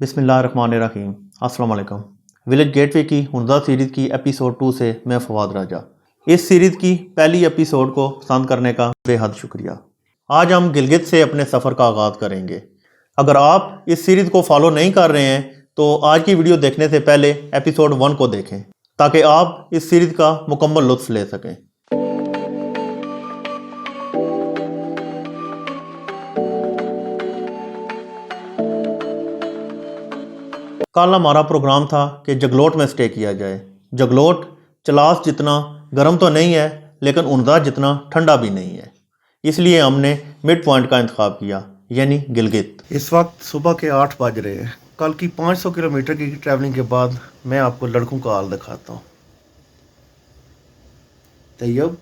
बिस्मिल्लाहिर्रहमानिर्रहीम। अस्सलाम वालेकुम। विलेज गेटवे की हुंजा सीरीज़ की एपिसोड 2 से मैं फवाद राजा। इस सीरीज़ की पहली एपिसोड को पसंद करने का बेहद शुक्रिया। आज हम गिलगित से अपने सफ़र का आगाज़ करेंगे। अगर आप इस सीरीज़ को फॉलो नहीं कर रहे हैं तो आज की वीडियो देखने से पहले एपिसोड 1 को देखें ताकि आप इस सीरीज़ का मुकम्मल लुत्फ़ ले सकें। कल हमारा प्रोग्राम था कि जगलोट में स्टे किया जाए। जगलोट चलास जितना गर्म तो नहीं है लेकिन उन्दा जितना ठंडा भी नहीं है, इसलिए हमने मिड पॉइंट का इंतखाब किया यानी गिलगित। इस वक्त सुबह के 8 बज रहे हैं। कल की 500 किलोमीटर की ट्रैवलिंग के बाद मैं आपको लड़कों का हाल दिखाता हूँ। तैयब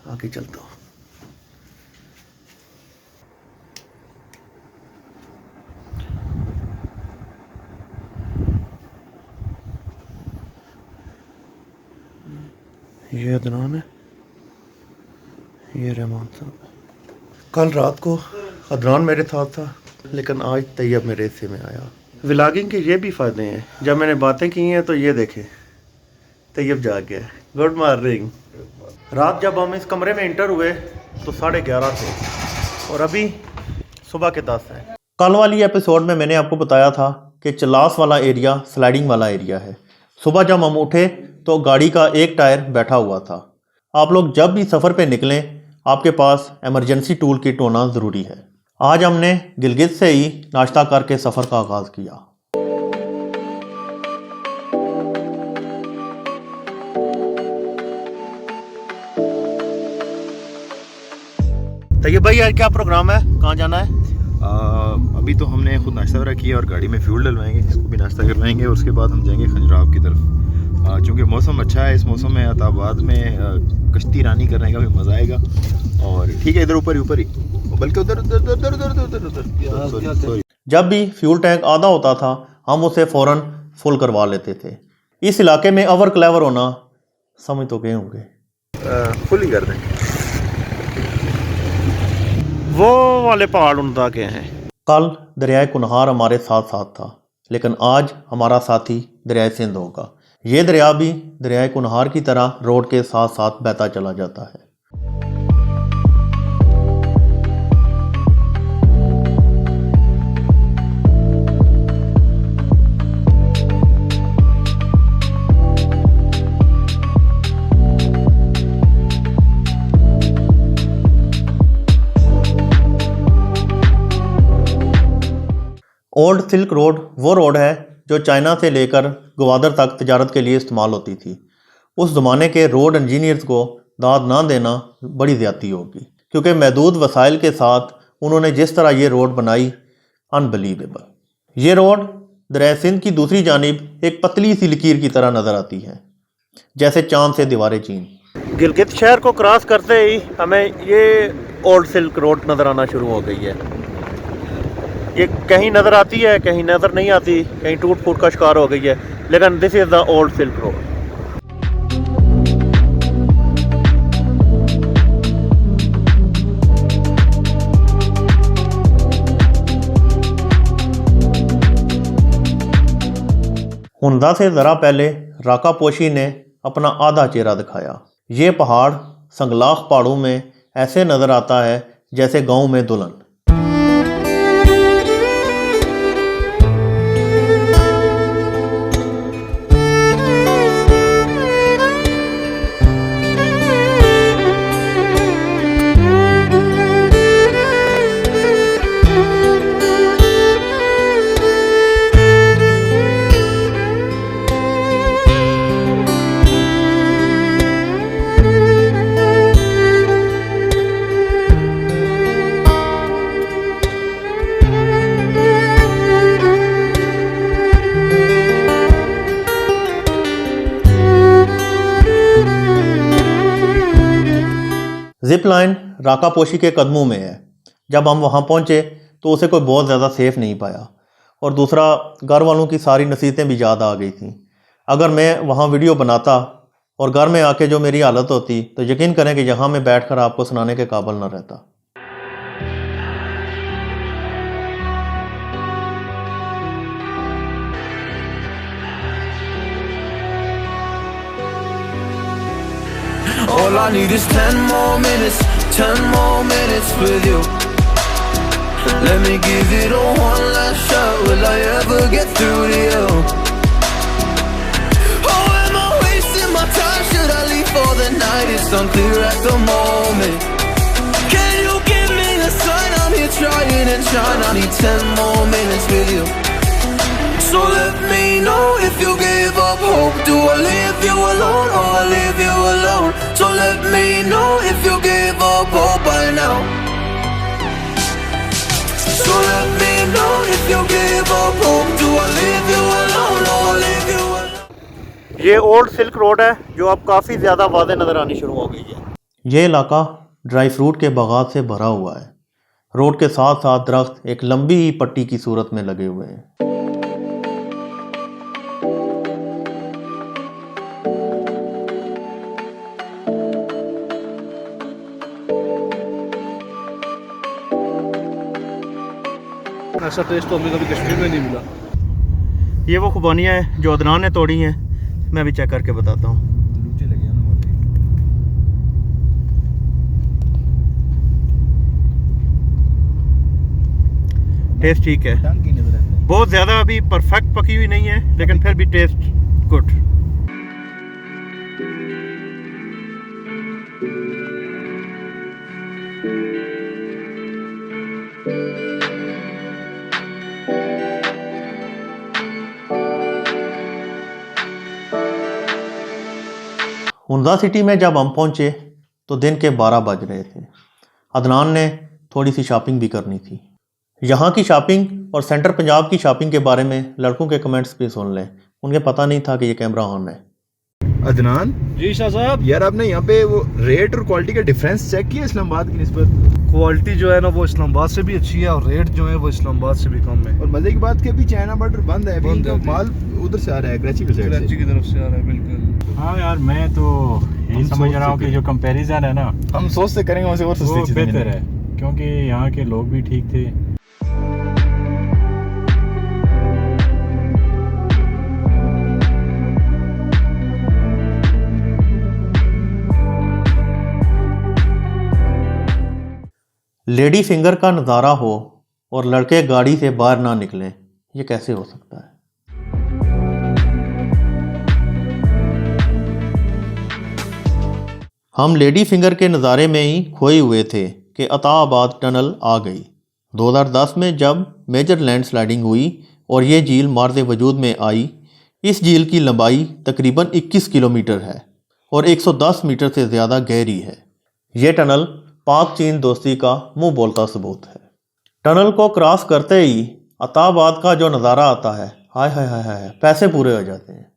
आगे चलता हूँ। ये अदनान है, ये रहमान साहब। कल रात को अदनान मेरे साथ था लेकिन आज तैयब मेरे हिस्से में आया। व्लॉगिंग के ये भी फ़ायदे हैं, जब मैंने बातें की हैं तो ये देखें तैयब जाग गया। Good morning. रात जब हम इस कमरे में इंटर हुए तो 11:30 थे और अभी सुबह के 10 हैं। कल वाली एपिसोड में मैंने आपको बताया था कि चलास वाला एरिया स्लाइडिंग वाला एरिया है। सुबह जब हम उठे तो गाड़ी का एक टायर बैठा हुआ था। आप लोग जब भी सफ़र पे निकलें आपके पास इमरजेंसी टूल किट होना ज़रूरी है। आज हमने गिलगित से ही नाश्ता करके सफ़र का आगाज़ किया। तैयब भाई आज क्या प्रोग्राम है, कहाँ जाना है? अभी तो हमने खुद नाश्ता वगैरह किया और गाड़ी में फ्यूल डलवाएंगे, इसको भी नाश्ता करवाएंगे और उसके बाद हम जाएंगे खंजराब की तरफ। चूँकि मौसम अच्छा है, इस मौसम में अताबाद में कश्ती रानी करने का भी मज़ा आएगा। और ठीक है, इधर ऊपर ही बल्कि उधर जब भी फ्यूल टैंक आधा होता था हम उसे फ़ौरन फुल करवा लेते थे। इस इलाके में अवर क्लेवर होना समझ तो गए होंगे। फुल ही कर दें। वो वाले पहाड़ उनका के हैं। कल दरियाए कुनहार हमारे साथ साथ था लेकिन आज हमारा साथी दरियाए सिंध होगा। ये दरिया भी दरियाए कुनहार की तरह रोड के साथ साथ बहता चला जाता है। ओल्ड सिल्क रोड वो रोड है जो चाइना से लेकर ग्वादर तक तजारत के लिए इस्तेमाल होती थी। उस ज़माने के रोड इंजीनियर्स को दाद ना देना बड़ी ज़्यादती होगी क्योंकि महदूद वसाइल के साथ उन्होंने जिस तरह ये रोड बनाई, अनबिलीवेबल। ये रोड दरिया सिंध की दूसरी जानिब एक पतली सी लकीर की तरह नज़र आती है, जैसे चांद से दीवारें चीन। गिलगित शहर को क्रॉस करते ही हमें ये ओल्ड सिल्क रोड नज़र आना शुरू हो गई है। ये कहीं नज़र आती है, कहीं नज़र नहीं आती, कहीं टूट फूट का शिकार हो गई है, लेकिन this is the old silk road. हुंदा से ज़रा पहले राका पोशी ने अपना आधा चेहरा दिखाया। ये पहाड़ संगलाख पहाड़ों में ऐसे नज़र आता है जैसे गांव में दुल्हन। जिप लाइन राका पोशी के कदमों में है। जब हम वहाँ पहुँचे तो उसे कोई बहुत ज़्यादा सेफ़ नहीं पाया और दूसरा घर वालों की सारी नसीहतें भी याद आ गई थी। अगर मैं वहाँ वीडियो बनाता और घर में आके जो मेरी हालत होती तो यकीन करें कि यहाँ मैं बैठकर आपको सुनाने के काबिल न रहता। All I need is 10 more minutes, 10 more minutes with you. Let me give it a one last shot. Will I ever get through to you? Oh, am I wasting my time? Should I leave for the night? It's unclear at the moment. Can you give me a sign? I'm here trying and trying. I need 10 more minutes with you. So let me know if you give up hope. Do I leave you alone or I leave you alone? So let me know if you give up hope by now. So let me know if you give up hope. Do I leave you alone or I leave you alone? ये old silk road है जो अब काफ़ी ज़्यादा वाज़ेह नज़र आनी शुरू हो गई है। ये इलाका ड्राई फ्रूट के बागात से भरा हुआ है। रोड के साथ साथ दरख्त एक लंबी पट्टी की सूरत में लगे हुए हैं। ऐसा टेस्ट तो हमें कभी कश्मीर में नहीं मिला। ये वो खुबानियाँ हैं जो अदनान ने तोड़ी हैं। मैं भी चेक करके बताता हूँ। टेस्ट ठीक है, बहुत ज़्यादा अभी परफेक्ट पकी हुई नहीं है, लेकिन फिर भी टेस्ट गुड। हुंजा सिटी में जब हम पहुंचे तो दिन के 12 बज रहे थे। अदनान ने थोड़ी सी शॉपिंग भी करनी थी। यहाँ की शॉपिंग और सेंटर पंजाब की शॉपिंग के बारे में लड़कों के कमेंट्स भी सुन लें। उनके पता नहीं था कि ये कैमरा ऑन है। अदनान जी शाह साहब, यार आपने यहाँ पे वो रेट और क्वालिटी का डिफरेंस चेक किया इस्लामाबाद की निस्बत? क्वालिटी जो है ना वो इस्लामाबाद से भी अच्छी है और रेट जो है वो इस्लामाबाद से भी कम है। और मजे की बात कि अभी चाइना बॉर्डर बंद है, अभी बंद है, माल उधर से आ रहा है, कराची की साइड कराची से। की तरफ से आ रहा है। बिल्कुल। हाँ यार, मैं तो यही समझ रहा हूँ कि जो कंपैरिजन है ना हम सोचते करेंगे वहाँ से और वो सस्ती चीजें बेहतर है, क्योंकि यहाँ के लोग भी ठीक थे। लेडी फिंगर का नज़ारा हो और लड़के गाड़ी से बाहर ना निकलें, ये कैसे हो सकता है? हम लेडी फिंगर के नज़ारे में ही खोए हुए थे कि अताबाद टनल आ गई। 2010 में जब मेजर लैंडस्लाइडिंग हुई और ये झील मार्ज़े वजूद में आई। इस झील की लंबाई तकरीबन 21 किलोमीटर है और 110 मीटर से ज़्यादा गहरी है। ये टनल पाक चीन दोस्ती का मुंह बोलता सबूत है। टनल को क्रॉस करते ही अताबाद का जो नज़ारा आता है, हाय हाय हाय हाय, पैसे पूरे हो जाते हैं।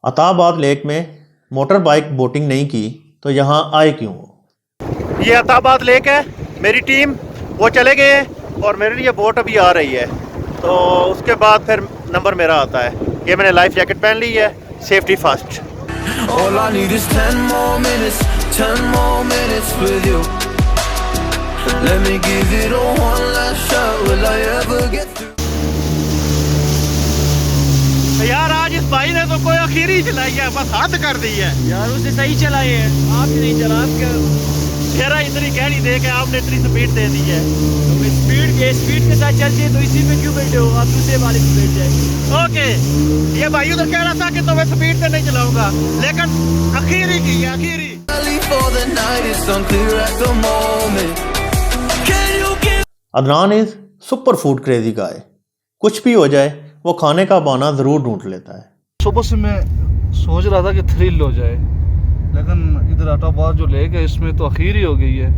अताबाद लेक में मोटर बाइक बोटिंग नहीं की तो यहाँ आए क्यों? ये अताबाद लेक है। मेरी टीम वो चले गए हैं और मेरे लिए बोट अभी आ रही है, तो उसके बाद फिर नंबर मेरा आता है। ये मैंने लाइफ जैकेट पहन ली है, safety first. All I need is 10 more minutes, 10 more minutes with you. Let me give it a one last shot. Will I ever get through? यार आज इस भाई ने तो कोई आखिरी चलाई है, बस हाथ कर दी है। यार उसने सही चलाई है, आपने नहीं चला। तेरा इतनी कहनी दे के आपने इतनी स्पीड दे दी है। तुम स्पीड के साथ चलती है तो इसी में क्यों बैठे हो? आप दूसरे वाले में बैठ जाएंगे। ओके, ये भाई उधर कह रहा था कि तो मैं स्पीड से नहीं चलाऊंगा, लेकिन आखिरी की है, आखिरी। For the night, it's unclear at the moment. Can you give? Adnan is super food crazy guy. कुछ भी हो जाए वो खाने का बहाना ज़रूर ढूंढ लेता है। सुबह से मैं सोच रहा था कि थ्रिल हो जाए, लेकिन इधर अताबाद जो लेक है इसमें तो आखिर ही हो गई है।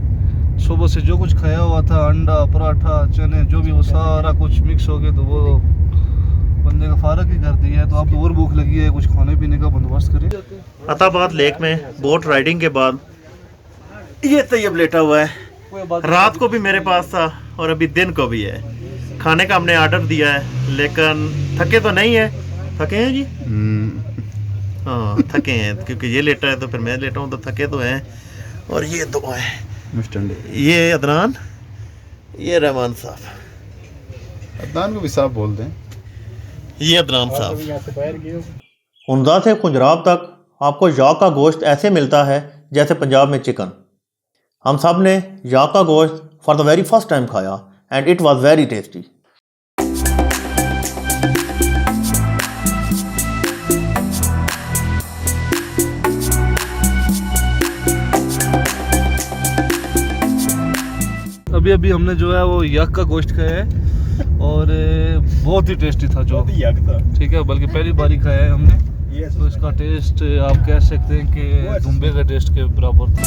सुबह से जो कुछ खाया हुआ था, अंडा, पराठा, चने, जो भी, वो सारा कुछ मिक्स हो गया, तो वो बंदे का फारग ही कर दिया है। तो अब तो और भूख लगी है, कुछ खाने पीने का बंदोबस्त करें। अताबाद लेक में बोट राइडिंग के बाद ये तैयब लेटा हुआ है। रात को भी मेरे पास था और अभी दिन को भी है। खाने का हमने ऑर्डर दिया है, लेकिन थके तो नहीं है। थके हैं जी? हाँ थके हैं, क्योंकि ये लेटा है तो फिर मैं लेटा हूँ, तो थके तो हैं। और ये दो हैं, ये अदनान, ये रहमान साहब। अदनान को भी साहब बोल दें। ये अदनान साहब। हुंजा से खुंजराब तक आपको याक का गोश्त ऐसे मिलता है जैसे पंजाब में चिकन। हम सब ने याक का गोश्त for the very first time खाया and it was very tasty. अभी अभी हमने जो है वो यक का गोश्त खाया है और बहुत ही टेस्टी था जो, ठीक है, बल्कि पहली बार ही खाया है हमने, तो इसका टेस्ट आप कह सकते हैं कि दुम्बे के टेस्ट के बराबर था।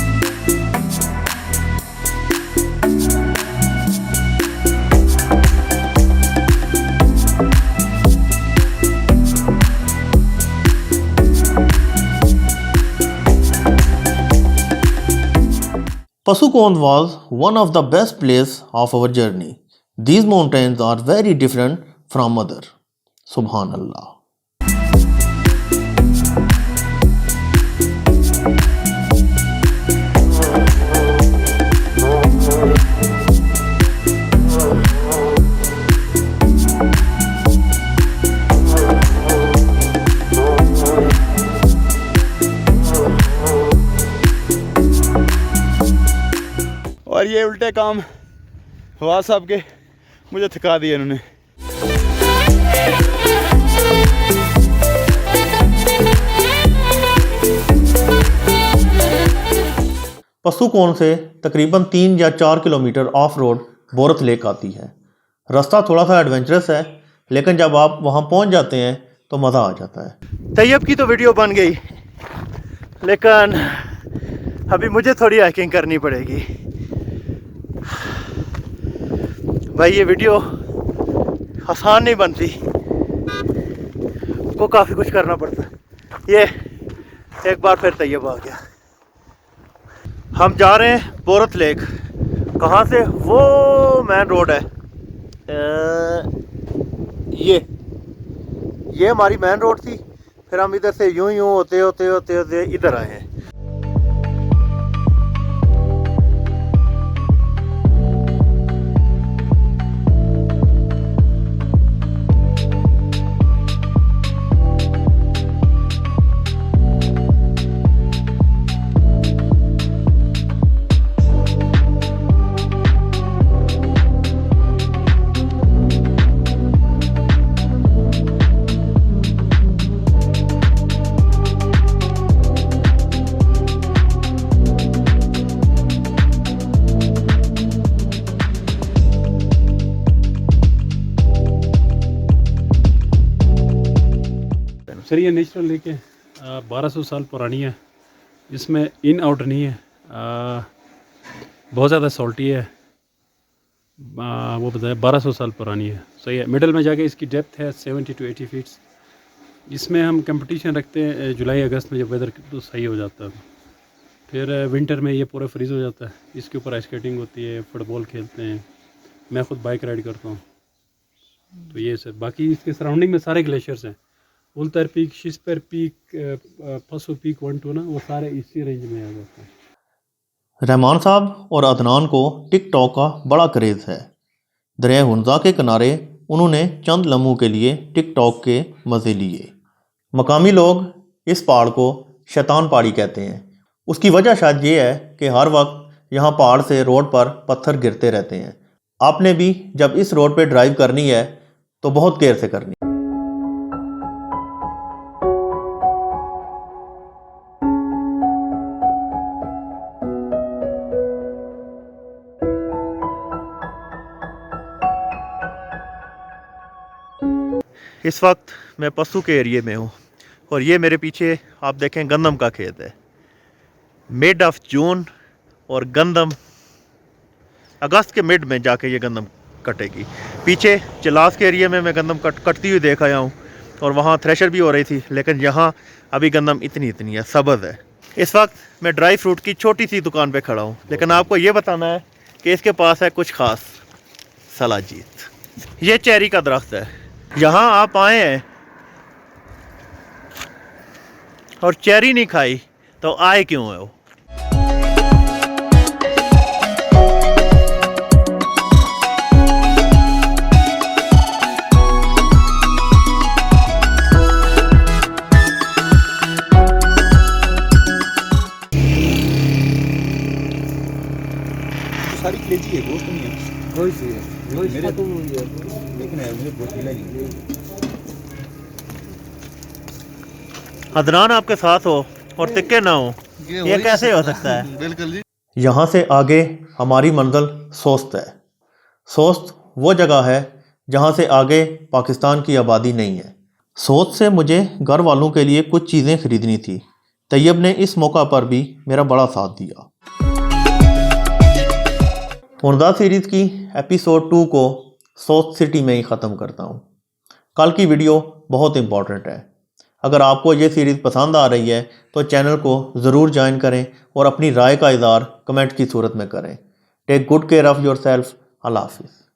Pasukon was one of the best places of our journey. These mountains are very different from other. Subhanallah. और ये उल्टे काम फवाद साहब के मुझे थका दिए इन्होंने। पसुकोन से तकरीबन 3 या 4 किलोमीटर ऑफ रोड बोरत लेक आती है। रास्ता थोड़ा सा एडवेंचरस है, लेकिन जब आप वहाँ पहुँच जाते हैं तो मज़ा आ जाता है। तैयब की तो वीडियो बन गई, लेकिन अभी मुझे थोड़ी हाइकिंग करनी पड़ेगी। भाई ये वीडियो आसान नहीं बनती, को काफ़ी कुछ करना पड़ता है। ये एक बार फिर तैयब आ गया। हम जा रहे हैं बोरत लेक। कहाँ से? वो मेन रोड है, ये हमारी मेन रोड थी। फिर हम इधर से यूं यूं होते होते होते होते इधर आए हैं। सर ये नेचुरल लेक है, 1200 साल पुरानी है। इसमें इन आउट नहीं है, बहुत ज़्यादा सॉल्टी है। वो बताया 1200 साल पुरानी है, सही है। मिडल में जाके इसकी डेप्थ है 70 to 80 फीट्स। इसमें हम कंपटीशन रखते हैं जुलाई अगस्त में, जब वेदर तो सही हो जाता है। फिर विंटर में ये पूरा फ्रीज़ हो जाता है। इसके ऊपर आइस स्केटिंग होती है, फुटबॉल खेलते हैं, मैं ख़ुद बाइक राइड करता हूँ। तो ये सर, बाकी इसके सराउंडिंग में सारे ग्लेशियर्स हैं। उल्तर पीक, शिस्पर पीक, पसू पीक 1-2 ना, वो सारे इसी रेंज में आ जाते हैं। रहमान साहब और अदनान को टिकटॉक का बड़ा क्रेज़ है। दरिया हुंजा के किनारे उन्होंने चंद लम्हों के लिए टिकटॉक के मज़े लिए। मकामी लोग इस पहाड़ को शैतान पहाड़ी कहते हैं। उसकी वजह शायद ये है कि हर वक्त यहाँ पहाड़ से रोड पर पत्थर गिरते रहते हैं। आपने भी जब इस रोड पे ड्राइव करनी है तो बहुत केयर से करनी। इस वक्त मैं पसू के एरिए में हूँ और ये मेरे पीछे आप देखें गंदम का खेत है। मिड ऑफ जून और गंदम अगस्त के मिड में जाके ये गंदम कटेगी। पीछे चिलास के एरिया में मैं गंदम कटती हुई देख आया हूँ। और वहाँ थ्रेशर भी हो रही थी, लेकिन यहाँ अभी गंदम इतनी इतनी है, सब्ज़ है। इस वक्त मैं ड्राई फ्रूट की छोटी सी दुकान पे खड़ा हूँ, लेकिन आपको ये बताना है कि इसके पास है कुछ ख़ास। सलाजीत, ये चेरी का दरख्त है। यहाँ आप आए हैं और चेरी नहीं खाई तो आए क्यों है वो? सारी कलेजी है, गोश्त नहीं है। गोश्त ही है, गोश्त खत्म हो गया। लेकिन मुझे गोश्त मिला नहीं। अदनान आपके साथ हो और तिक्के ना हो, ये कैसे हो सकता है? बिल्कुल जी। यहाँ से आगे हमारी मंजिल सोस्त है। सोस्त वो जगह है जहाँ से आगे पाकिस्तान की आबादी नहीं है। सोस्त से मुझे घर वालों के लिए कुछ चीज़ें खरीदनी थी। तैयब ने इस मौका पर भी मेरा बड़ा साथ दिया। मुर्दा सीरीज़ की एपिसोड 2 को सोस्त सिटी में ही ख़त्म करता हूँ। कल की वीडियो बहुत इम्पॉर्टेंट है। अगर आपको ये सीरीज़ पसंद आ रही है तो चैनल को ज़रूर ज्वाइन करें और अपनी राय का इज़हार कमेंट की सूरत में करें। Take good care of yourself. अल्लाह हाफ़िज़।